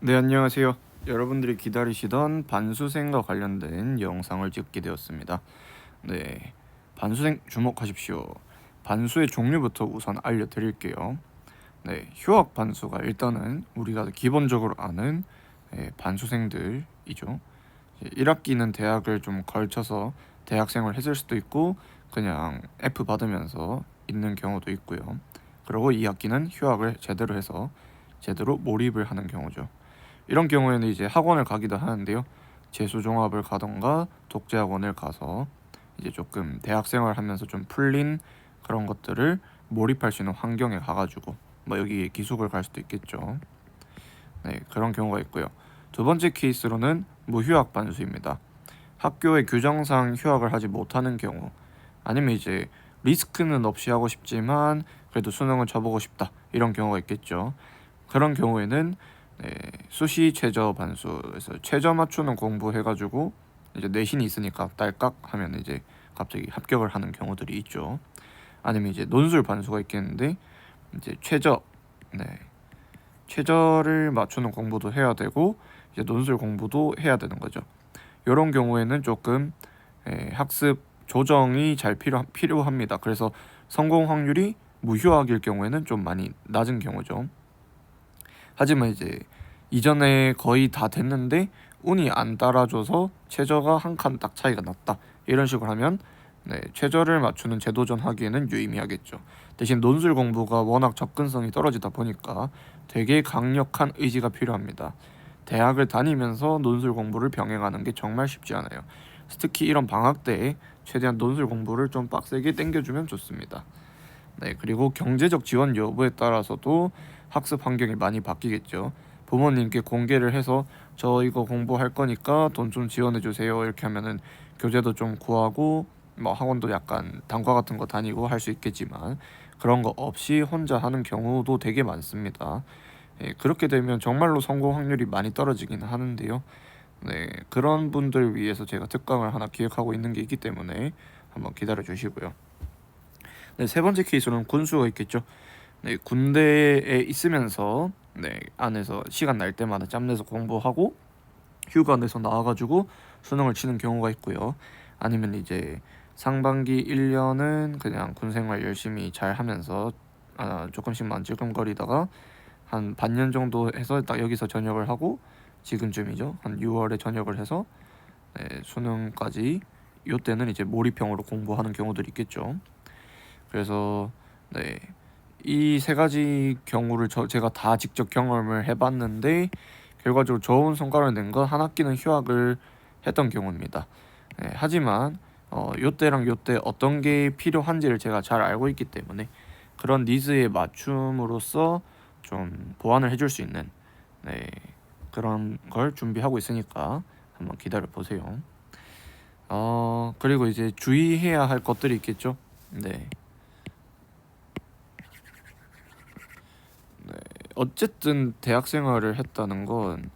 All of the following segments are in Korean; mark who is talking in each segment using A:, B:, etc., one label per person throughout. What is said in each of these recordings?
A: 네, 안녕하세요. 여러분들이 기다리시던 반수생과 관련된 영상을 찍게 되었습니다. 네, 반수생 주목하십시오. 반수의 종류부터 우선 알려드릴게요. 네, 휴학 반수가 일단은 우리가 기본적으로 아는 반수생들이죠. 1학기는 대학을 좀 걸쳐서 대학생활 했을 수도 있고 그냥 F 받으면서 있는 경우도 있고요. 그리고 2학기는 휴학을 제대로 해서 제대로 몰입을 하는 경우죠. 이런 경우에는 이제 학원을 가기도 하는데요. 재수종합을 가던가 독재학원을 가서 이제 조금 대학생활 하면서 좀 풀린 그런 것들을 몰입할 수 있는 환경에 가가지고 뭐 여기 기숙을 갈 수도 있겠죠. 네, 그런 경우가 있고요. 두 번째 케이스로는 무휴학 반수입니다. 학교의 규정상 휴학을 하지 못하는 경우, 아니면 이제 리스크는 없이 하고 싶지만 그래도 수능은 쳐보고 싶다 이런 경우가 있겠죠. 그런 경우에는 수시 최저 반수에서 최저 맞추는 공부해가지고 이제 내신이 있으니까 딸깍 하면 이제 갑자기 합격을 하는 경우들이 있죠. 아니면 이제 논술 반수가 있겠는데 이제 네, 최저를 맞추는 공부도 해야 되고 이제 논술 공부도 해야 되는 거죠. 이런 경우에는 조금 학습 조정이 잘 필요합니다. 그래서 성공 확률이 무휴학일 경우에는 좀 많이 낮은 경우죠. 하지만 이제 이전에 거의 다 됐는데 운이 안 따라줘서 최저가 한 칸 딱 차이가 났다. 이런 식으로 하면 최저를 맞추는 재도전 하기에는 유의미하겠죠. 대신 논술 공부가 워낙 접근성이 떨어지다 보니까 되게 강력한 의지가 필요합니다. 대학을 다니면서 논술 공부를 병행하는 게 정말 쉽지 않아요. 특히 이런 방학 때에 최대한 논술 공부를 좀 빡세게 땡겨주면 좋습니다. 네, 그리고 경제적 지원 여부에 따라서도 학습 환경이 많이 바뀌겠죠. 부모님께 공개를 해서 저 이거 공부할 거니까 돈 좀 지원해 주세요. 이렇게 하면은 교재도 좀 구하고 뭐 학원도 약간 단과 같은 거 다니고 할 수 있겠지만 그런 거 없이 혼자 하는 경우도 되게 많습니다. 그렇게 되면 정말로 성공 확률이 많이 떨어지긴 하는데요. 네, 그런 분들 위해서 제가 특강을 하나 기획하고 있는 게 있기 때문에 한번 기다려 주시고요. 네, 세 번째 케이스는 군수가 있겠죠. 네, 군대에 있으면서 안에서 시간 날 때마다 짬내서 공부하고 휴가 내서 나와가지고 수능을 치는 경우가 있고요. 아니면 이제 상반기 1년은 그냥 군생활 열심히 잘 하면서 조금씩만 찔끔거리다가 한 반년 정도 해서 딱 여기서 전역을 하고 지금쯤이죠. 한 6월에 전역을 해서 수능까지 이때는 이제 몰입형으로 공부하는 경우들이 있겠죠. 그래서 네, 이 세 가지 경우를 제가 다 직접 경험을 해봤는데 결과적으로 좋은 성과를 낸 건 한 학기는 휴학을 했던 경우입니다. 하지만 요때랑 요때 어떤 게 필요한지를 제가 잘 알고 있기 때문에 그런 니즈에 맞춤으로써 좀 보완을 해줄 수 있는 그런 걸 준비하고 있으니까 한번 기다려 보세요. 그리고 이제 주의해야 할 것들이 있겠죠. 네. 어쨌든 대학 생활을 했다는 건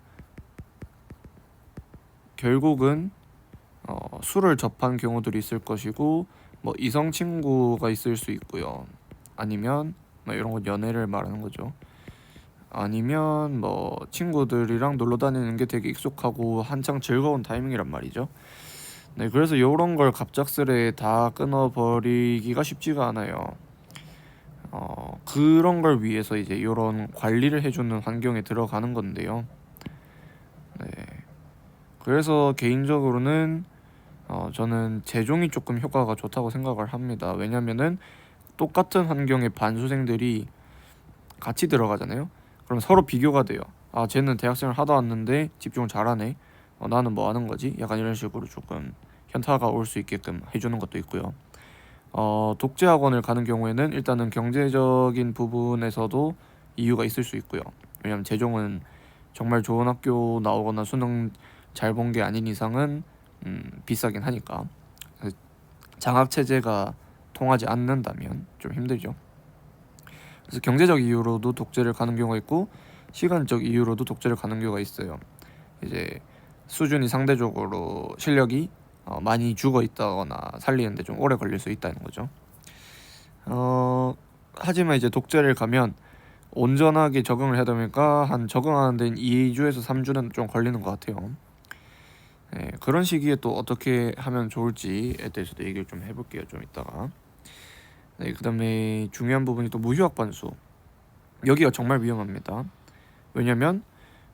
A: 결국은 술을 접한 경우들이 있을 것이고 뭐 이성 친구가 있을 수 있고요. 아니면 뭐 이런 건 연애를 말하는 거죠. 아니면 뭐 친구들이랑 놀러 다니는 게 되게 익숙하고 한창 즐거운 타이밍이란 말이죠. 네, 그래서 이런 걸 갑작스레 다 끊어버리기가 쉽지가 않아요. 그런 걸 위해서 이제 이런 관리를 해주는 환경에 들어가는 건데요. 네, 그래서 개인적으로는 저는 재종이 조금 효과가 좋다고 생각을 합니다. 왜냐면은 똑같은 환경의 반수생들이 같이 들어가잖아요. 그럼 서로 비교가 돼요. 아, 쟤는 대학생을 하다 왔는데 집중을 잘하네. 나는 뭐 하는 거지? 약간 이런 식으로 조금 현타가 올 수 있게끔 해주는 것도 있고요. 독재학원을 가는 경우에는 일단은 경제적인 부분에서도 이유가 있을 수 있고요. 왜냐면 재종은 정말 좋은 학교 나오거나 수능 잘 본 게 아닌 이상은 비싸긴 하니까 장학 체제가 통하지 않는다면 좀 힘들죠. 그래서 경제적 이유로도 독재를 가는 경우가 있고 시간적 이유로도 독재를 가는 경우가 있어요. 이제 수준이 상대적으로 실력이 많이 죽어 있다거나 살리는데 좀 오래 걸릴 수 있다는 거죠. 하지만 이제 독재를 가면 온전하게 적응을 해야 되니까 한 적응하는 데는 2주에서 3주는 좀 걸리는 것 같아요. 네, 그런 시기에 또 어떻게 하면 좋을지에 대해서도 얘기를 좀 해볼게요. 좀 이따가. 네, 그다음에 중요한 부분이 또 무휴학 반수. 여기가 정말 위험합니다. 왜냐면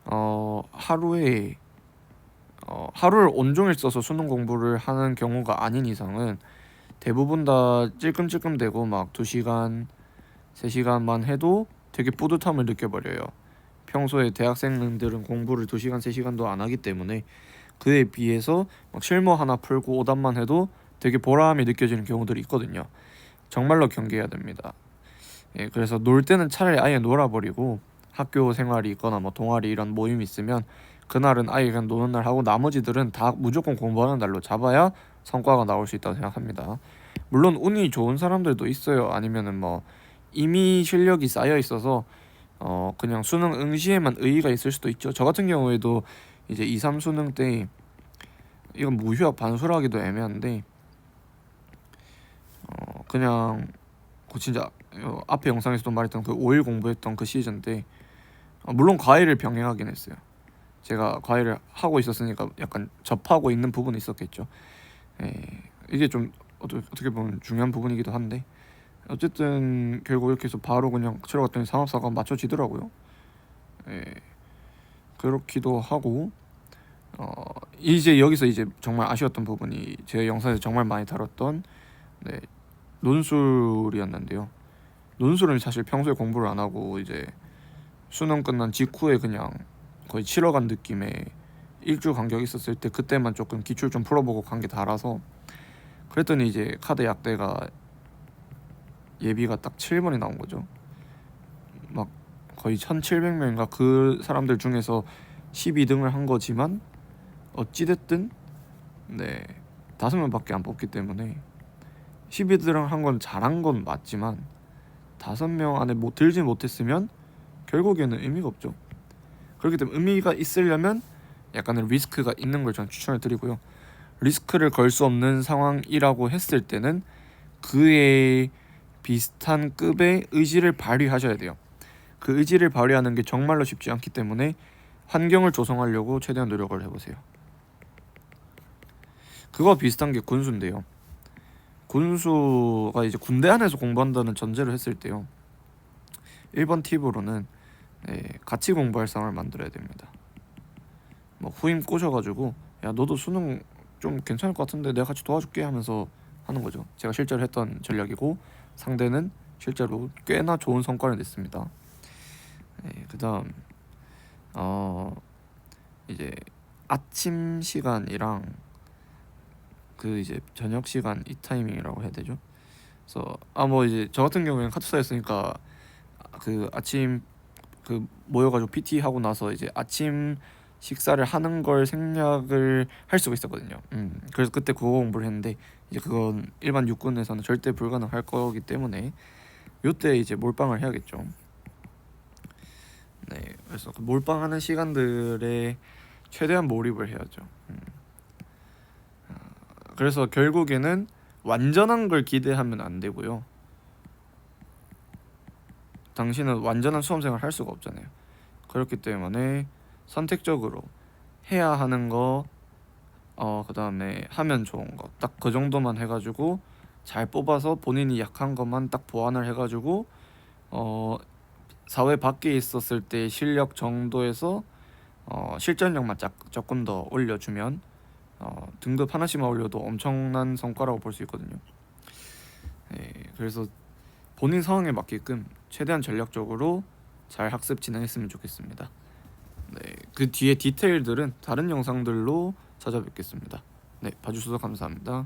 A: 하루를 온종일 써서 수능 공부를 하는 경우가 아닌 이상은 대부분 다 찔끔찔끔대고 막 2시간, 3시간만 해도 되게 뿌듯함을 느껴버려요. 평소에 대학생들은 공부를 2시간, 3시간도 안 하기 때문에 그에 비해서 막 실무 하나 풀고 오답만 해도 되게 보람이 느껴지는 경우들이 있거든요. 정말로 경계해야 됩니다. 예, 그래서 놀 때는 차라리 아예 놀아버리고 학교 생활이 있거나 뭐 동아리 이런 모임이 있으면 그날은 아예 그냥 노는 날 하고 나머지들은 다 무조건 공부하는 날로 잡아야 성과가 나올 수 있다고 생각합니다. 물론 운이 좋은 사람들도 있어요. 아니면은 뭐 이미 실력이 쌓여 있어서 그냥 수능 응시에만 의의가 있을 수도 있죠. 저 같은 경우에도 이제 2, 3 수능 때 이건 무휴학 반수라기도 애매한데 그냥 그 진짜 앞에 영상에서도 말했던 그 5일 공부했던 그 시즌 때 물론 과외를 병행하긴 했어요. 제가 과외를 하고 있었으니까 약간 접하고 있는 부분이 있었겠죠. 예, 이게 좀 어떻게 보면 중요한 부분이기도 한데 어쨌든 결국 이렇게 해서 바로 그냥 치러 갔더니 상업사가 맞춰지더라고요. 예, 그렇기도 하고 이제 여기서 이제 정말 아쉬웠던 부분이 제 영상에서 정말 많이 다뤘던 네, 논술이었는데요. 논술은 사실 평소에 공부를 안 하고 이제 수능 끝난 직후에 그냥 거의 치러 간 느낌의 일주 간격 있었을 때 그때만 조금 기출 좀 풀어보고 간 게 다라서 그랬더니 이제 카드 약대가 예비가 딱 7번이 나온 거죠. 막 거의 1700명인가 그 사람들 중에서 12등을 한 거지만 어찌됐든 네 5명밖에 안 뽑기 때문에 12등을 한 건 잘한 건 맞지만 5명 안에 못 들지 못했으면 결국에는 의미가 없죠. 그렇기 때문에 의미가 있으려면 약간의 리스크가 있는 걸 저는 추천을 드리고요. 리스크를 걸 수 없는 상황이라고 했을 때는 그에 비슷한 급의 의지를 발휘하셔야 돼요. 그 의지를 발휘하는 게 정말로 쉽지 않기 때문에 환경을 조성하려고 최대한 노력을 해보세요. 그거 비슷한 게 군수인데요. 군수가 이제 군대 안에서 공부한다는 전제를 했을 때요. 1번 팁으로는 같이 공부할 상황을 만들어야 됩니다. 뭐 후임 꼬셔가지고 야 너도 수능 좀 괜찮을 것 같은데 내가 같이 도와줄게 하면서 하는 거죠. 제가 실제로 했던 전략이고 상대는 실제로 꽤나 좋은 성과를 냈습니다. 그다음 이제 아침 시간이랑 그 이제 저녁 시간 이 타이밍이라고 해야 되죠. 그래서 뭐 이제 저 같은 경우에는 카투사였으니까 그 아침 그 모여가지고 PT 하고 나서 이제 아침 식사를 하는 걸 생략을 할 수가 있었거든요. 그래서 그때 국어 공부를 했는데 이제 그건 일반 육군에서는 절대 불가능할 거기 때문에 요때 이제 몰빵을 해야겠죠. 네, 그래서 그 몰빵하는 시간들에 최대한 몰입을 해야죠. 그래서 결국에는 완전한 걸 기대하면 안 되고요. 당신은 완전한 수험생활을 할 수가 없잖아요. 그렇기 때문에 선택적으로 해야 하는 거, 그다음에 하면 좋은 거, 딱 그 정도만 해가지고 잘 뽑아서 본인이 약한 것만 딱 보완을 해가지고 사회 밖에 있었을 때 실력 정도에서 실전력만 조금 더 올려주면 등급 하나씩만 올려도 엄청난 성과라고 볼 수 있거든요. 그래서 본인 상황에 맞게끔 최대한 전략적으로 잘 학습 진행했으면 좋겠습니다. 네, 그 뒤에 디테일들은 다른 영상들로 찾아뵙겠습니다. 네, 봐주셔서 감사합니다.